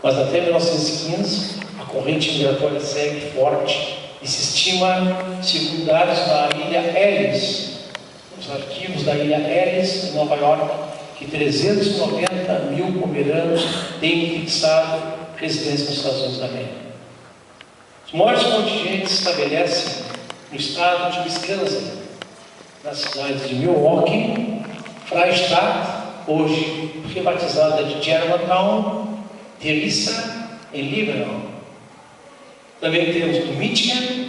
mas até 1915 a corrente migratória segue forte e se estima, segundo dados da Ilha Ellis, os arquivos da Ilha Ellis, em Nova York, que 390 mil pomeranos têm fixado residência nos Estados Unidos da América. Os maiores contingentes se estabelecem no estado de Wisconsin, nas cidades de Milwaukee, Freistadt, hoje rebatizada de Germantown, Teresa e Liberal. Também temos no Michigan,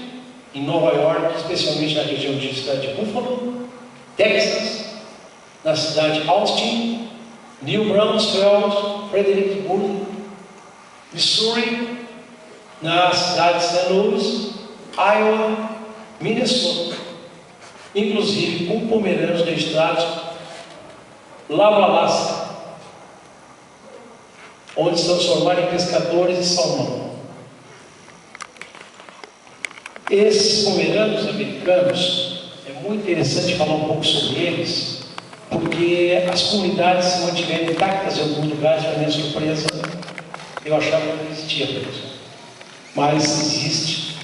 em Nova York, especialmente na região de cidade de Buffalo, Texas, na cidade de Austin, New Braunfels, Fredericksburg, Missouri, na cidade de St. Louis, Iowa, Minnesota, inclusive com pomeranos registrados lá no Alasca, onde se transformaram em pescadores de salmão. Esses pomeranos americanos, é muito interessante falar um pouco sobre eles, porque as comunidades se mantiveram intactas em alguns lugares. A minha surpresa, eu achava que não existia mesmo, mas existe.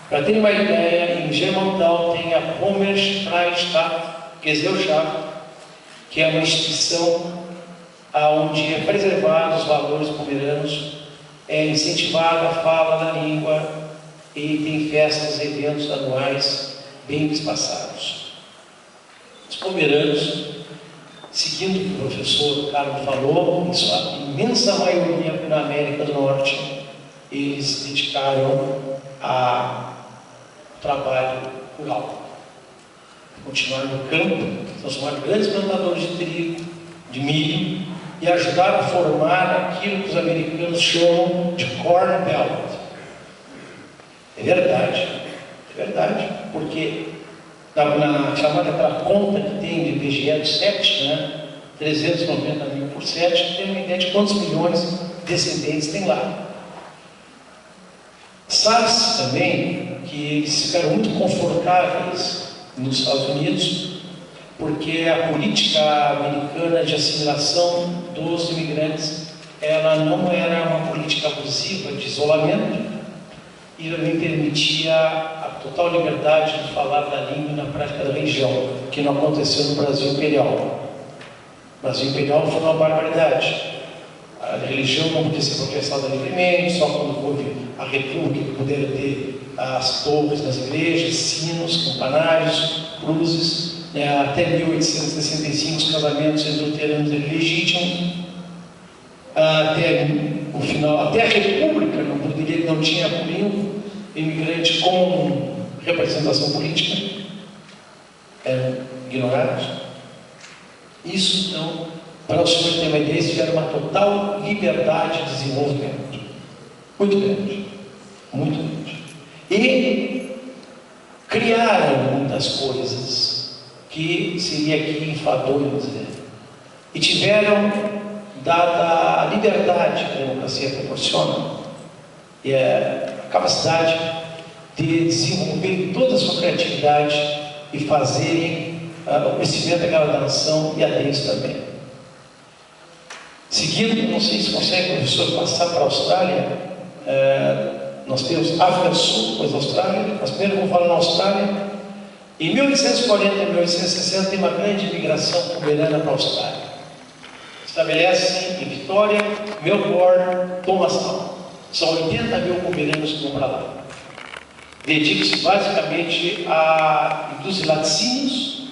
Para terem uma ideia, em Germantown tem a Pommerfreistadt Gesellschaft, que é uma instituição onde é preservado os valores pomeranos, é incentivada a fala da língua e tem festas e eventos anuais bem espaçados. Os pomeranos, seguindo o que o professor Carlos falou, em sua imensa maioria na América do Norte, eles se dedicaram ao trabalho rural. Continuaram no campo, transformaram grandes plantadores de trigo, de milho, e ajudaram a formar aquilo que os americanos chamam de Corn Belt. É verdade, porque na chamada aquela conta que tem de IBGE do 7, né, 390 mil por 7, tem uma ideia de quantos milhões de descendentes tem lá. Sabe-se também que eles ficaram muito confortáveis nos Estados Unidos, porque a política americana de assimilação dos imigrantes, ela não era uma política abusiva de isolamento, e também permitia a total liberdade de falar da língua e na prática da religião, que não aconteceu no Brasil Imperial. O Brasil Imperial foi uma barbaridade. A religião não podia ser professada livremente, só quando houve a república que puderam ter as torres das igrejas, sinos, campanários, cruzes, né? Até 1865 os casamentos entre luteranos eram legítimos, até o final, até a república não tinha nenhum imigrante com representação política, eram ignorados. Isso, então, para o senhor ter uma ideia, eles tiveram uma total liberdade de desenvolvimento, muito grande, muito grande, e criaram muitas coisas que seria aqui enfadonho dizer, e tiveram, dada a liberdade que a democracia proporciona, e a capacidade de desenvolver toda a sua criatividade e fazerem o crescimento daquela nação e a deles também. Seguindo, não sei se consegue, professor, passar para a Austrália. Nós temos África do Sul, depois Austrália, mas primeiro vamos falar na Austrália. Em 1840 e 1860 tem uma grande imigração pomerana para a Austrália. Estabelece em Vitória, Melbourne, Thomastown. São 80 mil pomeranos que vão para lá. Dedicam-se basicamente à indústria de laticínios,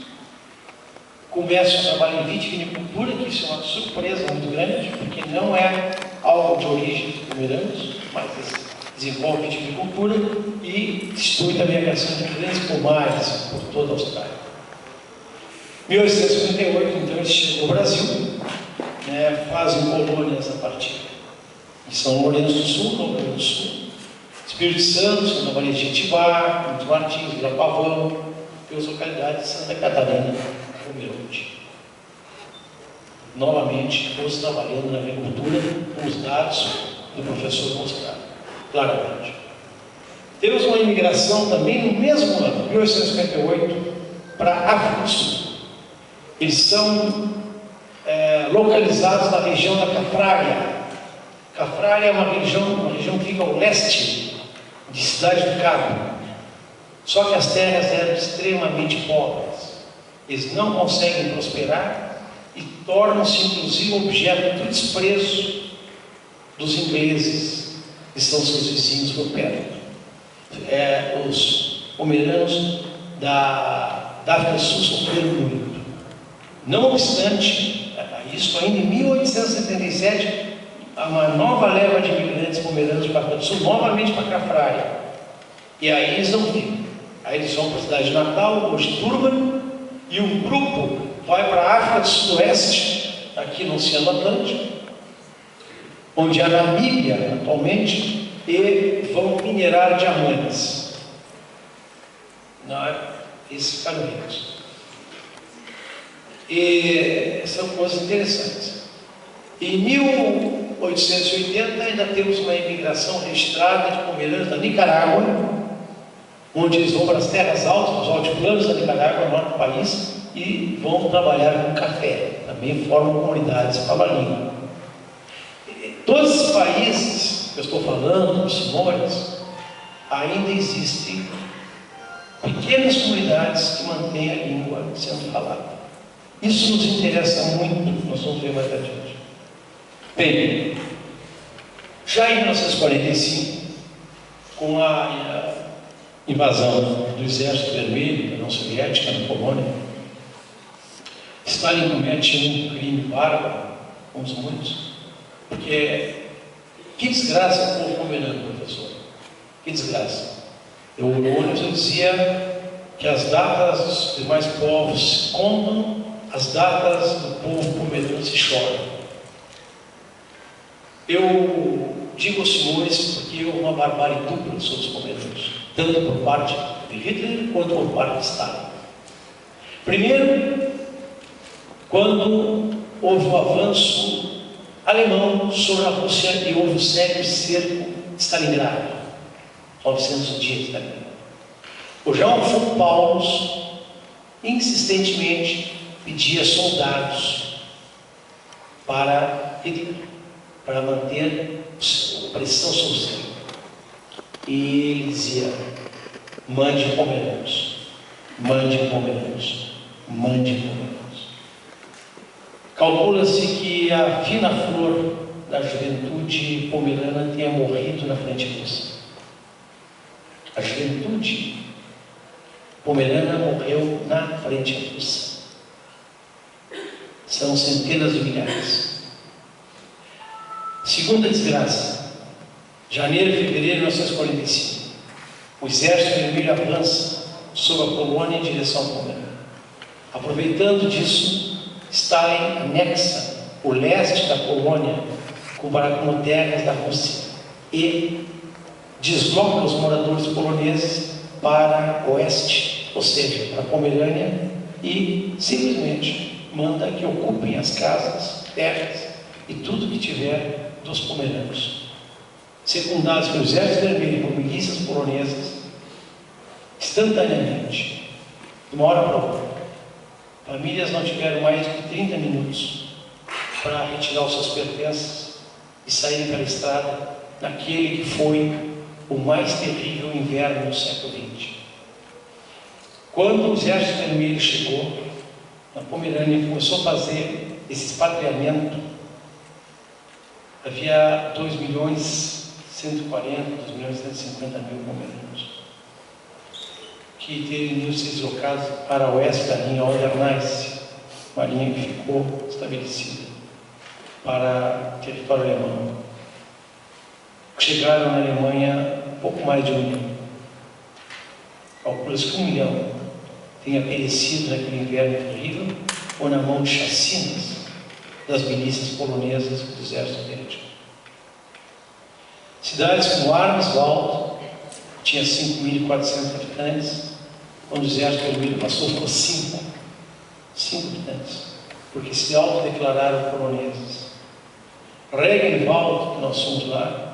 começam a trabalhar em vitivinicultura, que isso é uma surpresa muito grande, porque não é algo de origem de pomeranos, mas desenvolve vitivinicultura e institui também a criação de grandes pomares por toda a Austrália. Em 1858, então, eles chegam no Brasil, né, fazem colônias a partir de São Lourenço do Sul, São Lourenço do Sul, Espírito Santo, Santa Maria de Jetibá, Montes Martins, Vila Pavão, pelas localidades de Santa Catarina e Pomerode. Novamente, todos trabalhando na agricultura, com os dados do professor mostrado, claramente. Temos uma imigração também no mesmo ano, 1858, para a África do Sul. Eles são localizados na região da Capraia, Cafralha é uma região que fica ao leste de Cidade do Cabo. Só que as terras eram extremamente pobres. Eles não conseguem prosperar e tornam-se inclusive objeto do desprezo dos ingleses, que são seus vizinhos por perto. Os pomeranos da África do Sul sofreram muito. Não obstante isso, ainda em 1877, uma nova leva de imigrantes pomeranos para a África do Sul, novamente para Cafralha. E aí eles não ficam. Aí eles vão para a cidade de Natal, hoje Durban, e um grupo vai para a África do Sudoeste, aqui no Oceano Atlântico, onde é a Namíbia atualmente, e vão minerar diamantes. Esses ficaram ricos. E são coisas interessantes. Em 1880 ainda temos uma imigração registrada de pomeranos da Nicarágua, onde eles vão para as terras altas, os altiplanos da Nicarágua, no norte do país, e vão trabalhar com café. Também formam comunidades fabalinhas. Todos esses países que eu estou falando, os senhores, ainda existem pequenas comunidades que mantêm a língua sendo falada. Isso nos interessa muito, nós vamos ver mais adiante. Bem, já em 1945, com a invasão do Exército Vermelho da União Soviética na Polônia, Stalin comete um crime bárbaro, um dos muitos, porque que desgraça o povo pomerano, professor, que desgraça. Eu dizia que as datas dos demais povos se contam, as datas do povo pomerano se choram. Eu digo aos senhores porque houve uma barbárie dupla sobre os pomeranos, tanto por parte de Hitler quanto por parte de Stalin. Primeiro, quando houve um avanço alemão sobre a Rússia e houve o sério cerco de Stalingrado, 900 dias de Stalingrado. O João von Paulus insistentemente pedia soldados para manter a pressão sobre o cerco. E ele dizia: mande pomeranos, mande pomeranos, mande pomeranos. Calcula-se que a fina flor da juventude pomerana tenha morrido na frente russa. A juventude pomerana morreu na frente russa. São centenas de milhares. Segunda desgraça, janeiro e fevereiro de 1945. O Exército Vermelho avança sobre a Polônia em direção à Polônia. Aproveitando disso, Stalin anexa o leste da Polônia como terras da Rússia e desloca os moradores poloneses para o oeste, ou seja, para a Pomerânia, e simplesmente manda que ocupem as casas, terras e tudo que tiver dos pomeranos. Secundados pelo Exército Vermelho e por milícias polonesas, instantaneamente, de uma hora para outra, famílias não tiveram mais de 30 minutos para retirar os seus pertences e saírem para a estrada naquele que foi o mais terrível inverno do século XX. Quando o Exército Vermelho chegou na Pomerânia e começou a fazer esse expatriamento, havia 2.140.000, 2.150.000 pomeranos que teriam se deslocados para o oeste da linha Oder-Neisse, uma linha que ficou estabelecida para o território alemão. Chegaram na Alemanha pouco mais de 1 milhão. Calcula-se que 1 milhão tenha perecido naquele inverno terrível ou na mão de chacinas das milícias polonesas do Exército Verde. Cidades como Arnswald tinha 5.400 habitantes, quando o Exército Vermelho passou por 5 habitantes, porque se autodeclararam poloneses. Regenwald, que nós somos lá,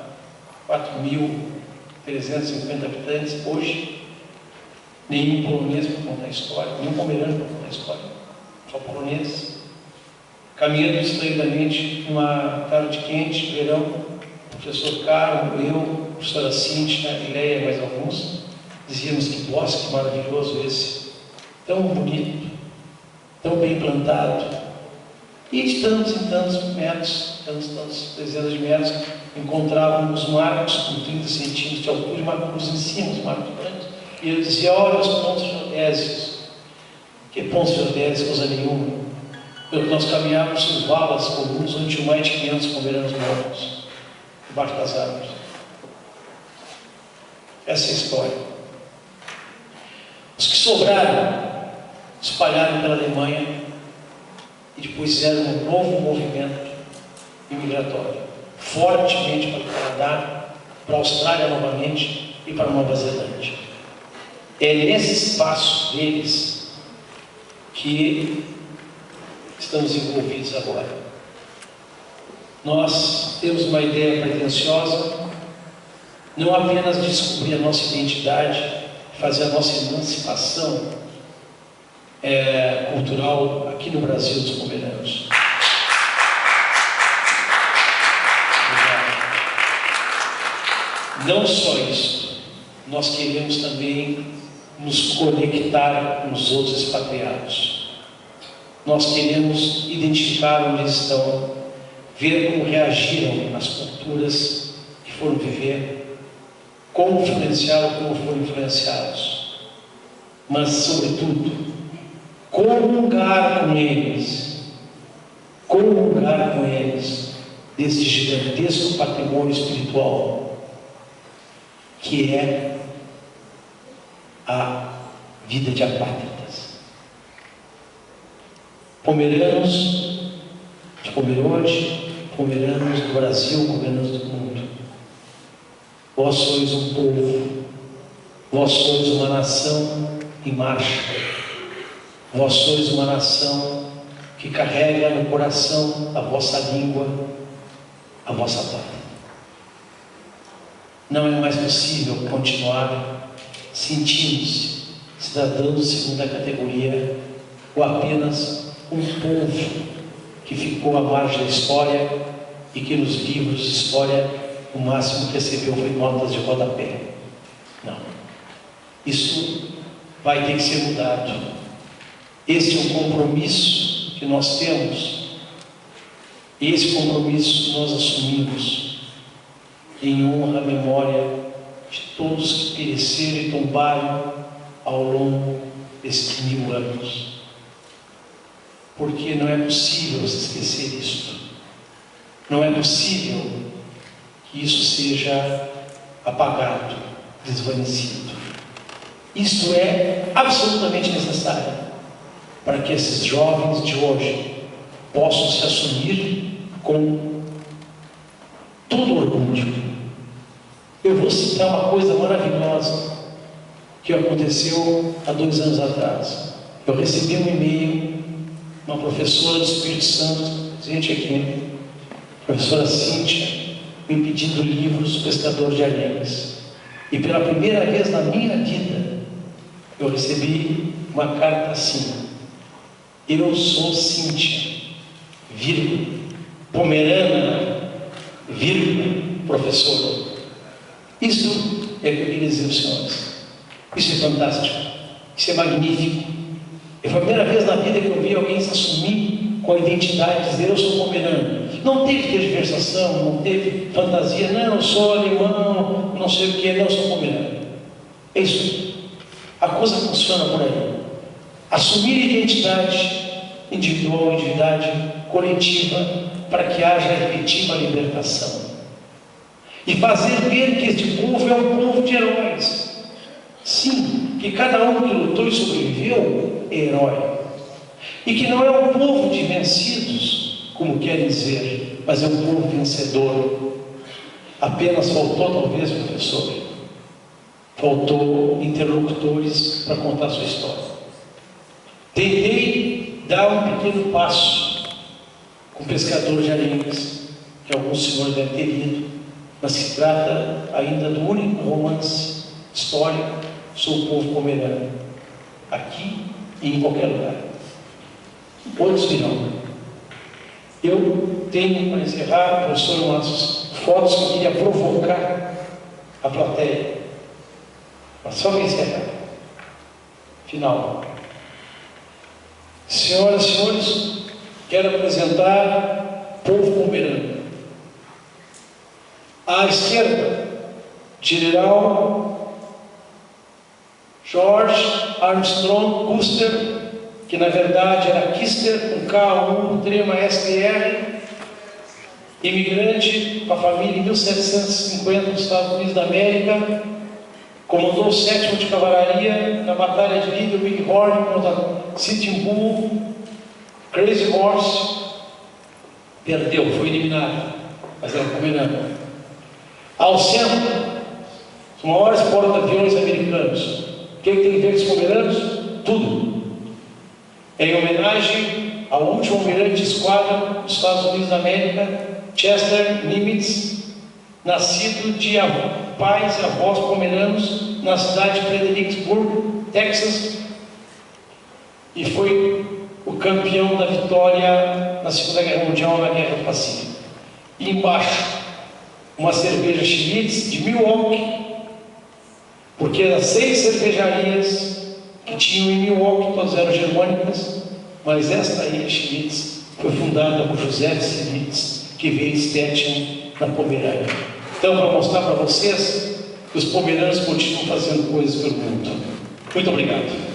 4.350 habitantes, hoje nenhum polonês para contar a história, nenhum pomerano para contar a história, só poloneses. Caminhando esplendidamente numa tarde quente, verão, o professor Carlos, eu, a professora Cíntia, a Leia e mais alguns, dizíamos que bosque maravilhoso esse, tão bonito, tão bem plantado, e de tantos em tantos metros, tantas dezenas de metros, encontrávamos marcos com 30 centímetros de altura e uma cruz em cima, os marcos brancos, e eu dizia: olha os pontos geodésicos. Que pontos geodésicos, coisa nenhuma. Nós caminhávamos em valas comuns onde tinham mais de 500 pomeranos mortos, debaixo das árvores. Essa é a história. Os que sobraram espalharam pela Alemanha e depois fizeram um novo movimento imigratório, fortemente para o Canadá, para a Austrália novamente e para a Nova Zelândia. É nesse espaço deles que estamos envolvidos agora. Nós temos uma ideia pretensiosa, não apenas de descobrir a nossa identidade, fazer a nossa emancipação cultural aqui no Brasil dos pomeranos. Não só isso, nós queremos também nos conectar com os outros expatriados. Nós queremos identificar onde eles estão, ver como reagiram às culturas que foram viver, como influenciaram, como foram influenciados, mas, sobretudo, comungar com eles desse gigantesco patrimônio espiritual que é a vida de apátridas. Pomeranos de Pomerode, pomeranos do Brasil, pomeranos do mundo. Vós sois um povo, vós sois uma nação em marcha, vós sois uma nação que carrega no coração a vossa língua, a vossa pátria. Não é mais possível continuar sentindo-se cidadãos de segunda categoria ou apenas um povo que ficou à margem da história e que nos livros de história o máximo que recebeu foi notas de rodapé. Não. Isso vai ter que ser mudado. Esse é um compromisso que nós temos. Esse compromisso nós assumimos em honra à memória de todos que pereceram e tombaram ao longo desses 1000 anos. Porque não é possível se esquecer isto. Não é possível que isso seja apagado, desvanecido. Isto é absolutamente necessário para que esses jovens de hoje possam se assumir com todo orgulho. Eu vou citar uma coisa maravilhosa que aconteceu há 2 anos atrás. Eu recebi um e-mail, uma professora do Espírito Santo, gente aqui, professora Cíntia, me pedindo livros Pescador de Areias. E pela primeira vez na minha vida, eu recebi uma carta assim: eu sou Cíntia, vírgula, pomerana, vírgula, professora. Isso é o que eu queria dizer aos senhores. Isso é fantástico, isso é magnífico. Foi a primeira vez na vida que eu vi alguém se assumir com a identidade e dizer: eu sou pomerano. Não teve tergiversação, não teve fantasia, não, eu sou alemão, não sei o que, não, eu sou pomerano. É isso. A coisa funciona por aí. Assumir identidade individual, identidade coletiva, para que haja efetiva libertação. E fazer ver que este povo é um povo de heróis. Sim, que cada um que lutou e sobreviveu é herói. E que não é um povo de vencidos, como quer dizer, mas é um povo vencedor. Apenas faltou, talvez, professor, faltou interlocutores para contar a sua história. Tentei dar um pequeno passo com o Pescador de Areias, que alguns senhores devem ter lido, mas que trata ainda do único romance histórico sobre o povo pomerano, aqui e em qualquer lugar. Outros virão. Eu tenho, para encerrar, professor, umas fotos que eu queria provocar a plateia. Mas só para encerrar. Final. Senhoras e senhores, quero apresentar o povo pomerano. À esquerda, General George Armstrong Custer, que na verdade era Kister, com K1, trema STR, imigrante com a família em 1750 nos Estados Unidos da América, comandou o 7º de Cavalaria na Batalha de Little Big Horn contra Sitting Bull, Crazy Horse, perdeu, foi eliminado, mas era pomerano. Ao centro, os maiores porta-aviões americanos. O que tem a ver com os pomeranos? Tudo. Em homenagem ao último almirante de esquadra dos Estados Unidos da América, Chester Nimitz, nascido de pais e avós pomeranos na cidade de Fredericksburg, Texas, e foi o campeão da vitória na Segunda Guerra Mundial, na Guerra do Pacífico. E embaixo, uma cerveja Schlitz de Milwaukee, porque das 6 cervejarias que tinham em Milwaukee, todas eram germânicas, mas esta aí, a Schlitz, foi fundada por José Schlitz, que veio de Stettin, na Pomerânia. Então, para mostrar para vocês que os pomeranos continuam fazendo coisas pelo mundo. Muito obrigado.